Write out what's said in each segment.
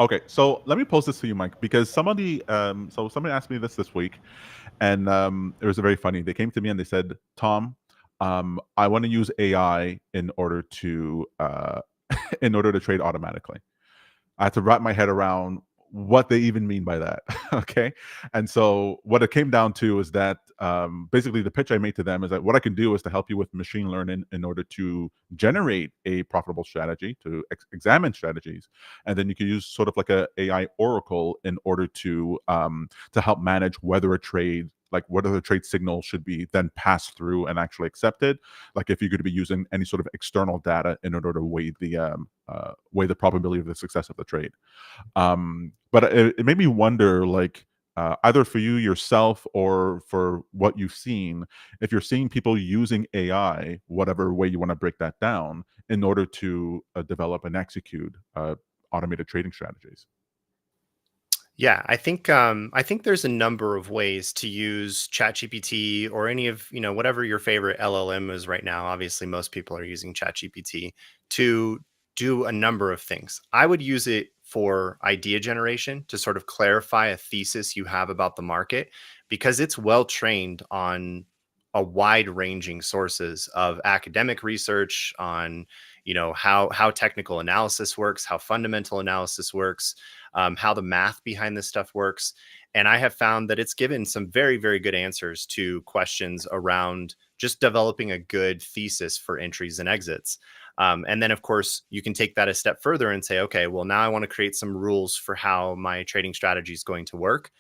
Okay, so let me pose this to you, Mike, because so somebody asked me this week, and it was very funny. They came to me and they said, "Tom, I want to use AI in order to in order to trade automatically." I had to wrap my head around what they even mean by that. Okay. And so what it came down to is that basically the pitch I made to them is that what I can do is to help you with machine learning in order to generate a profitable strategy, to examine strategies. And then you can use sort of like a AI oracle in order to help manage whether a trade, like whether the trade signal should be then passed through and actually accepted, like if you're going to be using any sort of external data in order to weigh the probability of the success of the trade. But it made me wonder, like, either for you yourself or for what you've seen, if you're seeing people using AI, whatever way you want to break that down, in order to develop and execute automated trading strategies. Yeah, I think there's a number of ways to use ChatGPT or any of, whatever your favorite LLM is right now. Obviously, most people are using ChatGPT to do a number of things. I would use it for idea generation to sort of clarify a thesis you have about the market because it's well trained on a wide ranging sources of academic research on how technical analysis works, how fundamental analysis works, how the math behind this stuff works. And I have found that it's given some very, very good answers to questions around just developing a good thesis for entries and exits. And then, of course, you can take that a step further and say, okay, well, now I want to create some rules for how my trading strategy is going to work.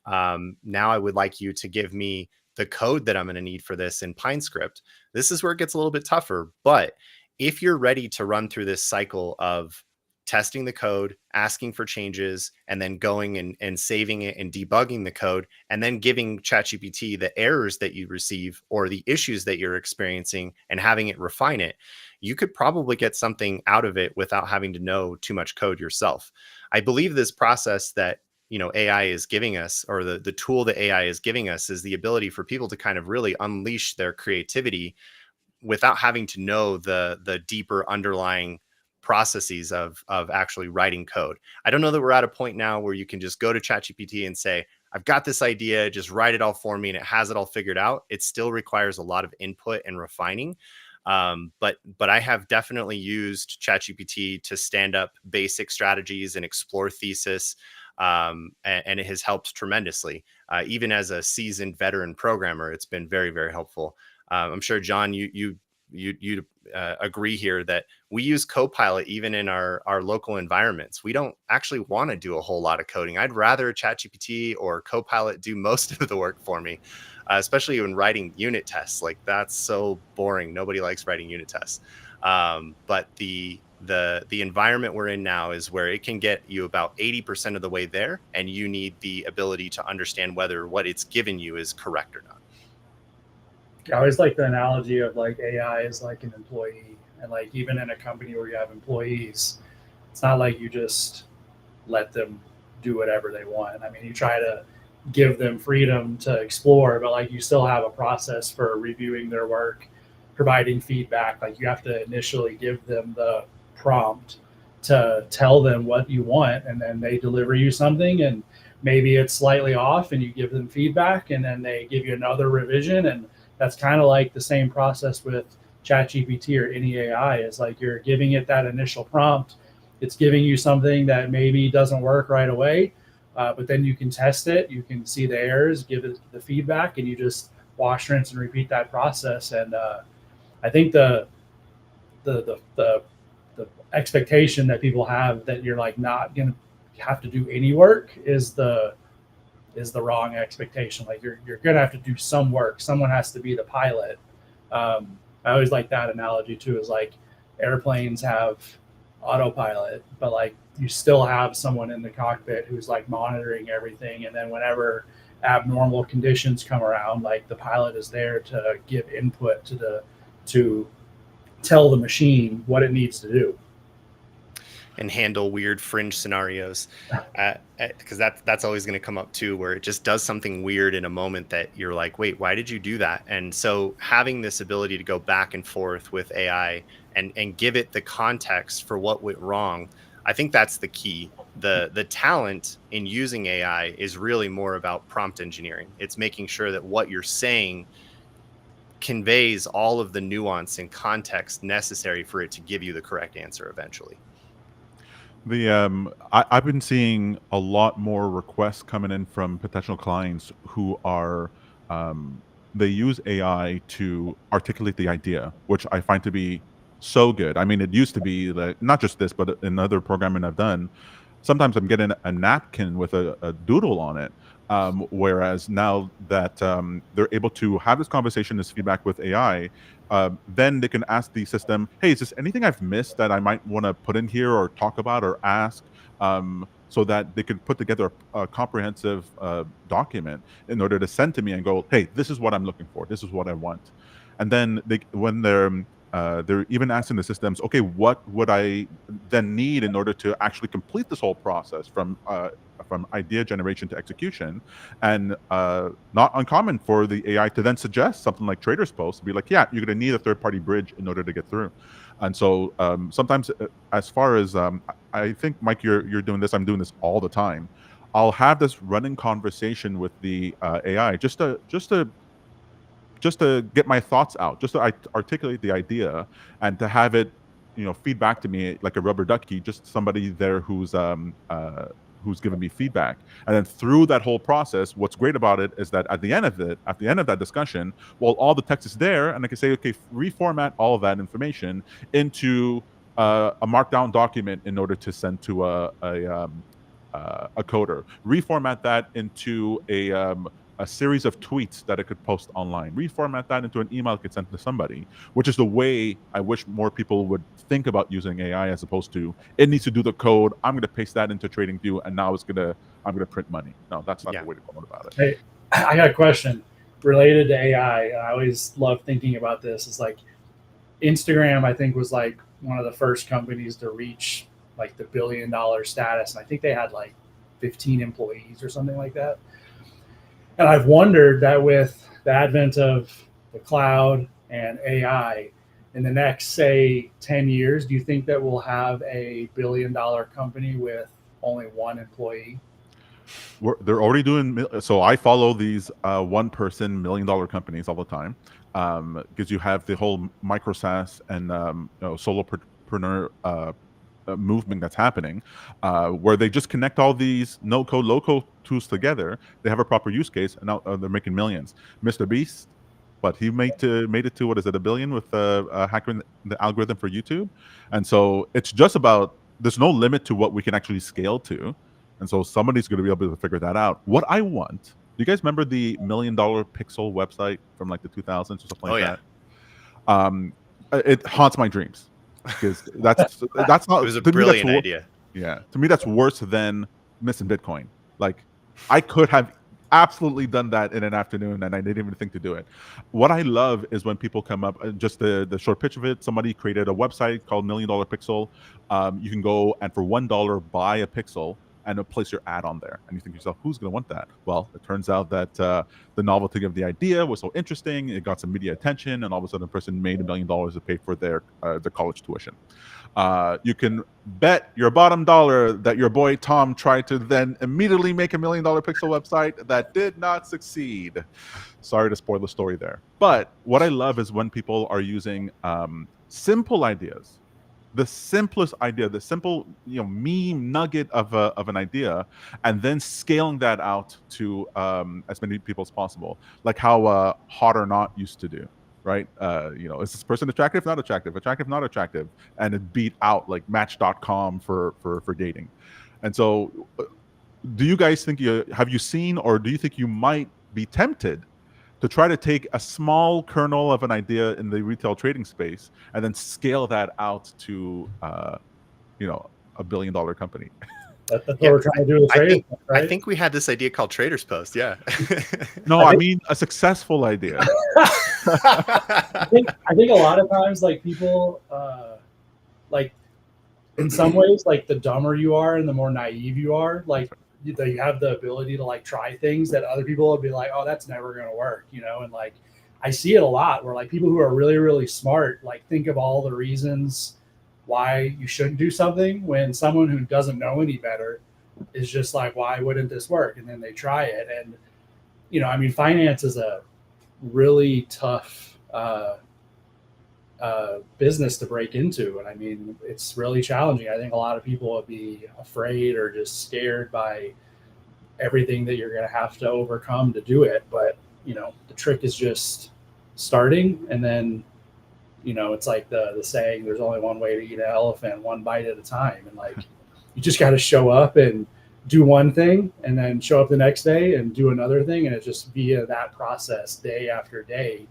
Now I would like you to give me the code that I'm going to need for this in PineScript. This is where it gets a little bit tougher. But if you're ready to run through this cycle of testing the code, asking for changes, and then going and saving it and debugging the code, and then giving ChatGPT the errors that you receive or the issues that you're experiencing and having it refine it, you could probably get something out of it without having to know too much code yourself. I believe this process that AI is giving us, or the tool that AI is giving us, is the ability for people to kind of really unleash their creativity without having to know the deeper underlying processes of actually writing code. I don't know that we're at a point now where you can just go to ChatGPT and say, I've got this idea, just write it all for me, and it has it all figured out. It still requires a lot of input and refining. But I have definitely used ChatGPT to stand up basic strategies and explore thesis. And it has helped tremendously. Even as a seasoned veteran programmer, it's been very, very helpful. I'm sure, John, you agree here that we use Copilot even in our local environments. We don't actually want to do a whole lot of coding. I'd rather ChatGPT or Copilot do most of the work for me, especially when writing unit tests. Like, that's so boring. Nobody likes writing unit tests. But the environment we're in now is where it can get you about 80% of the way there, and you need the ability to understand whether what it's given you is correct or not. I always like the analogy of like AI is like an employee, and like even in a company where you have employees, it's not like you just let them do whatever they want. I mean, you try to give them freedom to explore, but like you still have a process for reviewing their work, providing feedback. Like you have to initially give them the prompt to tell them what you want, and then they deliver you something, and maybe it's slightly off, and you give them feedback, and then they give you another revision. And that's kind of like the same process with ChatGPT or any AI. Is like you're giving it that initial prompt, it's giving you something that maybe doesn't work right away, but then you can test it, you can see the errors, give it the feedback, and you just wash, rinse, and repeat that process. And I think the expectation that people have that you're like not going to have to do any work is the wrong expectation. Like you're going to have to do some work. Someone has to be the pilot. I always like that analogy too, is like airplanes have autopilot, but like you still have someone in the cockpit who's like monitoring everything. And then whenever abnormal conditions come around, like the pilot is there to give input to tell the machine what it needs to do and handle weird fringe scenarios, because that's always going to come up too, where it just does something weird in a moment that you're like, wait, why did you do that? And so having this ability to go back and forth with AI and give it the context for what went wrong I think that's the key. The talent in using AI is really more about prompt engineering. It's making sure that what you're saying conveys all of the nuance and context necessary for it to give you the correct answer eventually. I've been seeing a lot more requests coming in from potential clients who are they use AI to articulate the idea, which I find to be so good. I mean, it used to be like not just this, but in other programming I've done. Sometimes I'm getting a napkin with a doodle on it. Whereas now that they're able to have this conversation, this feedback with AI, then they can ask the system, "Hey, is there anything I've missed that I might want to put in here or talk about or ask?" So that they could put together a comprehensive document in order to send to me and go, "Hey, this is what I'm looking for. This is what I want." And then when they're even asking the systems, "Okay, what would I then need in order to actually complete this whole process from idea generation to execution?" And not uncommon for the AI to then suggest something like TradersPost to be like, "Yeah, you're going to need a third-party bridge in order to get through." And so sometimes, as far as I think, Mike, you're doing this. I'm doing this all the time. I'll have this running conversation with the AI just to get my thoughts out, just to articulate the idea, and to have it, feed back to me like a rubber ducky, just somebody there who's giving me feedback. And then through that whole process, what's great about it is that at the end of that discussion, well, all the text is there, and I can say, okay, reformat all of that information into a markdown document in order to send to a coder. Reformat that into a series of tweets that it could post online. Reformat that into an email it could send to somebody, which is the way I wish more people would think about using AI, as opposed to it needs to do the code. I'm going to paste that into TradingView, and now I'm going to print money. No, that's not the way to go about it. Hey, I got a question related to AI. I always love thinking about this. It's like Instagram, I think, was like one of the first companies to reach like the $1 billion status. And I think they had like 15 employees or something like that. And I've wondered that with the advent of the cloud and AI, in the next, say, 10 years, do you think that we'll have a $1 billion company with only one employee? They're already doing. So I follow these one-person $1 million companies all the time, because you have the whole micro SaaS and solopreneur movement that's happening, where they just connect all these no-code, low-code tools together. They have a proper use case, and now they're making millions. Mr. Beast, but he made it to, what is it, $1 billion with hacking the algorithm for YouTube. And so it's just about, there's no limit to what we can actually scale to. And so somebody's going to be able to figure that out. What I want, do you guys remember the $1 Million Pixel website from like the 2000s or something like that? It haunts my dreams, because that's not. It was a brilliant idea. Yeah, to me that's worse than missing Bitcoin. Like, I could have absolutely done that in an afternoon, and I didn't even think to do it. What I love is when people come up, just the short pitch of it. Somebody created a website called $1 Million Pixel. You can go and for $1 buy a pixel and place your ad on there. And you think to yourself, who's going to want that? Well, it turns out that the novelty of the idea was so interesting, it got some media attention, and all of a sudden, a person made $1 million to pay for their college tuition. You can bet your bottom dollar that your boy Tom tried to then immediately make $1 million pixel website that did not succeed. Sorry to spoil the story there. But what I love is when people are using simple ideas, the simplest idea, the simple meme nugget of an idea, and then scaling that out to as many people as possible, like how Hot or Not used to do. Right? Is this person attractive? Not attractive. Attractive? Not attractive. And it beat out like Match.com for dating. And so, do you guys think have you seen, or do you think you might be tempted to try to take a small kernel of an idea in the retail trading space and then scale that out to $1 billion company? That's what we're trying to do with trading, right? I think we had this idea called TradersPost. Yeah. No, I mean a successful idea. I think a lot of times, like, people, like, in some ways, like, the dumber you are and the more naive you are, like, you have the ability to like try things that other people would be like, oh, that's never going to work, and like, I see it a lot where like people who are really, really smart, like, think of all the reasons why you shouldn't do something when someone who doesn't know any better is just like, why wouldn't this work? And then they try it. And, I mean, finance is a really tough business to break into. And I mean, it's really challenging. I think a lot of people would be afraid or just scared by everything that you're going to have to overcome to do it. But, the trick is just starting. And then, it's like the saying, there's only one way to eat an elephant, one bite at a time. And like, you just got to show up and do one thing and then show up the next day and do another thing. And it's just via that process, day after day,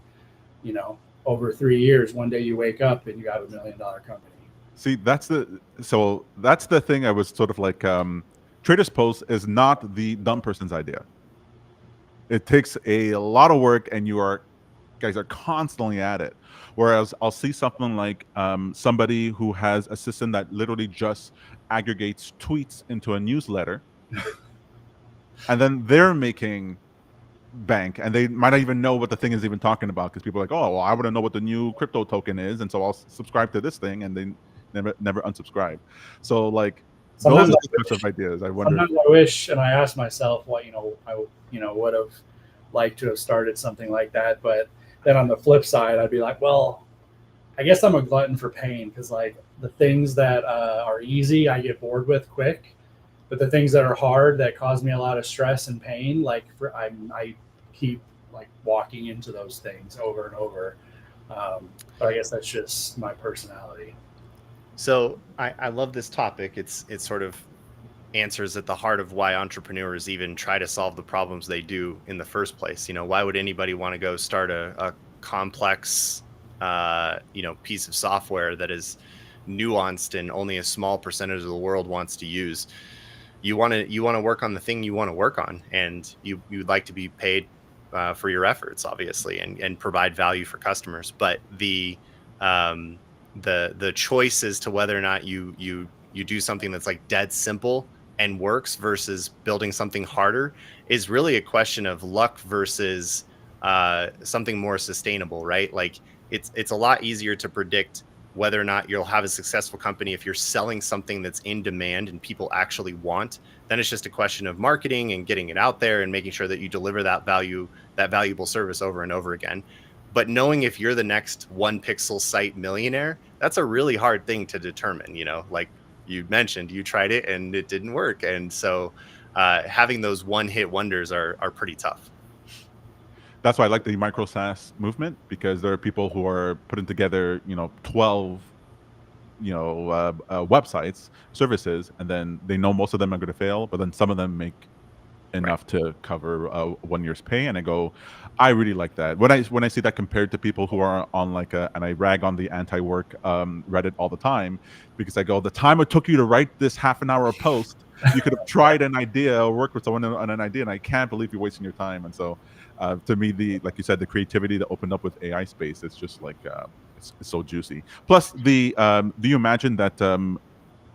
over 3 years, one day you wake up and you have $1 million company. See, that's the thing. I was sort of like, TradersPost is not the dumb person's idea. It takes a lot of work, and guys are constantly at it. Whereas I'll see something like somebody who has a system that literally just aggregates tweets into a newsletter, and then they're making bank, and they might not even know what the thing is even talking about, because people are like, oh, well, I want to know what the new crypto token is, and so I'll subscribe to this thing, and they never unsubscribe. So like, Sometimes those are the types of ideas I wonder. Sometimes I wish, and I ask myself, what I would have liked to have started something like that. But then on the flip side, I'd be like, well, I guess I'm a glutton for pain, because like the things that are easy, I get bored with quick. But the things that are hard, that cause me a lot of stress and pain, like I keep like walking into those things over and over. But I guess that's just my personality. So I love this topic. It sort of answers at the heart of why entrepreneurs even try to solve the problems they do in the first place. Why would anybody want to go start a complex, piece of software that is nuanced and only a small percentage of the world wants to use? You want to work on the thing you want to work on, and you'd like to be paid for your efforts, obviously, and provide value for customers. But the choice as to whether or not you do something that's like dead simple and works versus building something harder is really a question of luck versus something more sustainable, right? Like it's a lot easier to predict whether or not you'll have a successful company if you're selling something that's in demand and people actually want. Then it's just a question of marketing and getting it out there and making sure that you deliver that valuable service over and over again. But knowing if you're the next 1-pixel site millionaire, that's a really hard thing to determine. Like you mentioned, you tried it and it didn't work. And so having those one-hit wonders are pretty tough. That's why I like the micro SaaS movement, because there are people who are putting together, 12, websites, services, and then they know most of them are going to fail, but then some of them make enough to cover 1 year's pay. And I go, I really like that. When I see that compared to people who are on and I rag on the anti-work Reddit all the time, because I go, the time it took you to write this half an hour post, you could have tried an idea or worked with someone on an idea, and I can't believe you're wasting your time. And so to me, like you said, the creativity that opened up with AI space, it's just like it's so juicy. Plus do you imagine that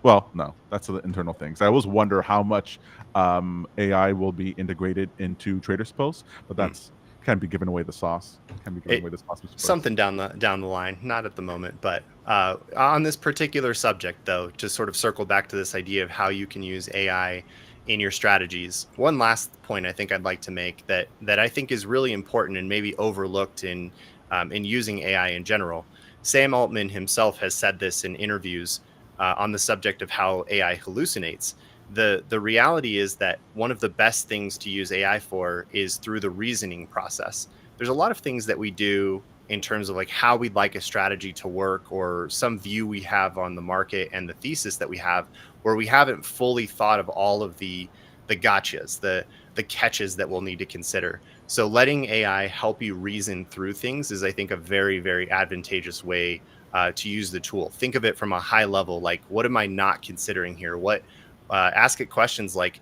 well, no, that's the internal things. I always wonder how much AI will be integrated into TradersPost, but that's can't be giving away the sauce. Can't be giving away the sauce. Something down the line, not at the moment. But on this particular subject, though, to sort of circle back to this idea of how you can use AI in your strategies. One last point I think I'd like to make that I think is really important and maybe overlooked in using AI in general. Sam Altman himself has said this in interviews on the subject of how AI hallucinates. The reality is that one of the best things to use AI for is through the reasoning process. There's a lot of things that we do in terms of like how we'd like a strategy to work, or some view we have on the market and the thesis that we have, where we haven't fully thought of all of the gotchas, the catches that we'll need to consider. So letting AI help you reason through things is, I think, a very, very advantageous way to use the tool. Think of it from a high level, like, what am I not considering here? Ask it questions like,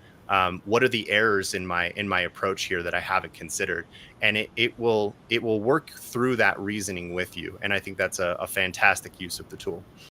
what are the errors in my approach here that I haven't considered? And it will work through that reasoning with you. And I think that's a fantastic use of the tool.